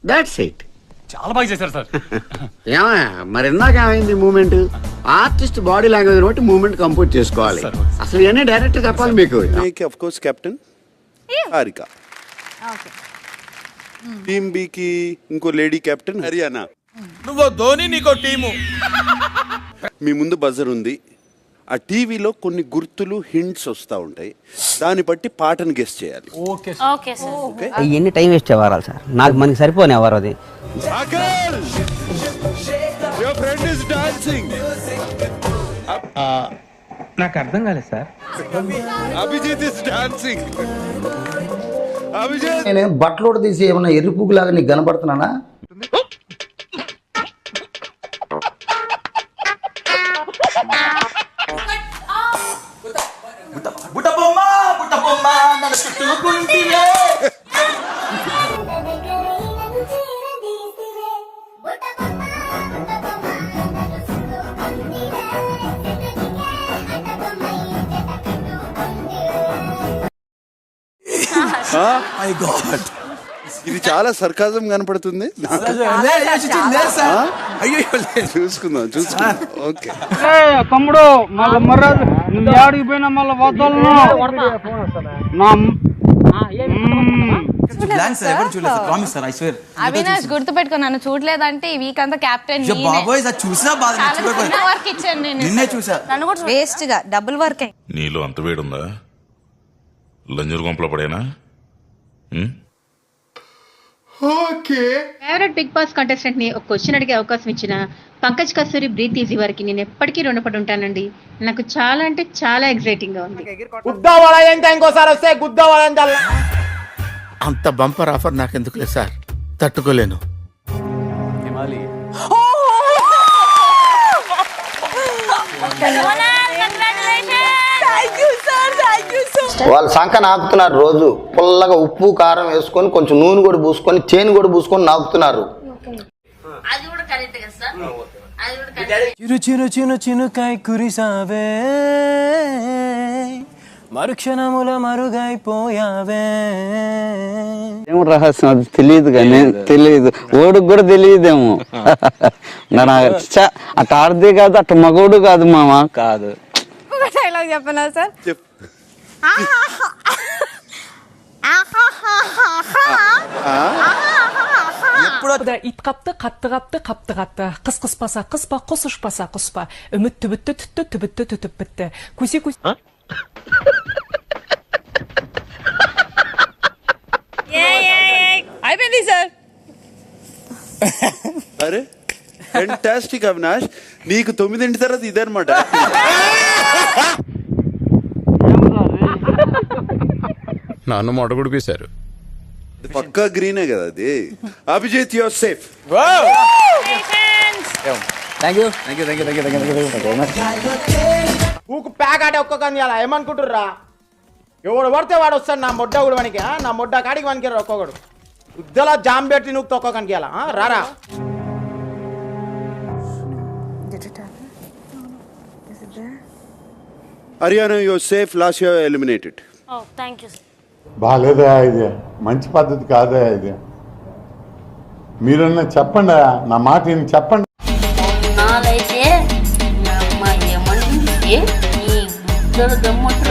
That's it. చాలా బాగా చేశారు సార్. ఏమయ్యా మరి ఇందాక ఏమైంది మూమెంట్? ఆర్టిస్ట్ బాడీ లాంగ్వేజ్ బట్టి మూమెంట్ కంపోజ్ చేసుకోవాలి. అసలు ఇవన్నీ డైరెక్ట్ చెప్పాలి మీకు. Of course captain Harika, team B కి ఇంకో లేడీ కెప్టెన్ హరియానా. నువ్వు ధోని, నీకో టీము. మీ ముందు బజర్ ఉంది. ఆ టీవీలో కొన్ని గుర్తులు హింట్స్ వస్తూ ఉంటాయి, దాన్ని బట్టి పాటను గెస్ చేయాలి. ఎన్ని టైం వేస్ట్ అవ్వాలి సార్? నాకు మనకి సరిపోని ఎవరు అది. నాకు అర్థం కాలేదు sir. Abhijit is dancing. Abhijit, నేను బట్టలు తీసి ఏమన్నా ఎరుపులాగా నీకు కనపడుతున్నానా? ఇది చాలా సర్కాజం కనపడుతుంది. చూసుకుందాం. ఓకే తమ్ముడు, మళ్ళీ మర్రాదు నువ్వు ఏడికి పోయినా మళ్ళీ వదలను. అవినాష్ గుర్తు పెట్టుకో, నన్ను చూడలేదంటే ఈ వీక్ అంతా కెప్టెన్ వర్క్ ఇచ్చాను నేను. వేస్ట్ గా డబుల్ వర్క్. నీలో అంత వేడుందా? లంజూరు గుంపలో పడేనా? ఫేవరెట్ బిగ్ బాస్ కంటెస్టెంట్ ని ఒక క్వశ్చన్ అడిగే అవకాశం ఇచ్చిన పంకజ్ కస్తూరి బ్రీత్ ఈజీ వారికి నేను ఎప్పటికీ రుణపడి ఉంటానండి. నాకు చాలా అంటే చాలా ఎక్సైటింగ్ గా ఉంది. ఇంకోసారి వస్తే అంత బంపర్ ఆఫర్ నాకెందుకు లేదు సార్, తట్టుకోలేను. వాళ్ళు సంక నాకుతున్నారు. రోజు పుల్లగా ఉప్పు కారం వేసుకొని కొంచెం నూనె కూడా పూసుకొని చేను కూడా పూసుకొని నాకుతున్నారు. చిరు చిరు చిను చినుకాయ కురిసావే, మరుక్షణముల మరుగైపోయావే. ఏం రహస్యం అది తెలియదు కానీ తెలియదు, ఓడికి కూడా తెలియదేమో. అటు ఆడదే కాదు, అటు మగోడు కాదు మామ. కాదు డైలాగ్ చెప్పనా సార్? ит капты, қатты қапты, қапты қатты. Қыс қыспаса қыспа, құс ұшпаса құспа. Үміт түбітті, түтті, түбітті, түтіп бітті. Көсе көсе. అయిపోయింది సార్. అరే ఫెంటాస్టిక్ అవినాష్, నీకు 9 తర్వాత ఇదనమాట. నన్ను మొడగుడిపేశారు. పక్కా గ్రీనే కదా అది. Abhijit your safe. ఊకు ప్యాక్ ఆడే ఒక్క కన్యాలా ఏమనుకుంటుర్రా? ఎవడు పడితే వాడు వస్తాడు నా మొడ్డ కూడా వనికి. నా మొడ్డ కాడికి వనికిరా ఒక్కొక్కడు. ఉద్దలా జామ్ పెట్టి నువ్వు తొక్క కనికేలా రారా. Haryana your safe, last year eliminated. బాగాలేదా ఇది? మంచి పద్ధతి కాదా ఇది? మీరన్నా చెప్పండి, నా మాట చెప్పండి. నాలైతే మా అమ్మాయి ఏమంటుంది, ఈ గుడ్డలు దమ్ముంటే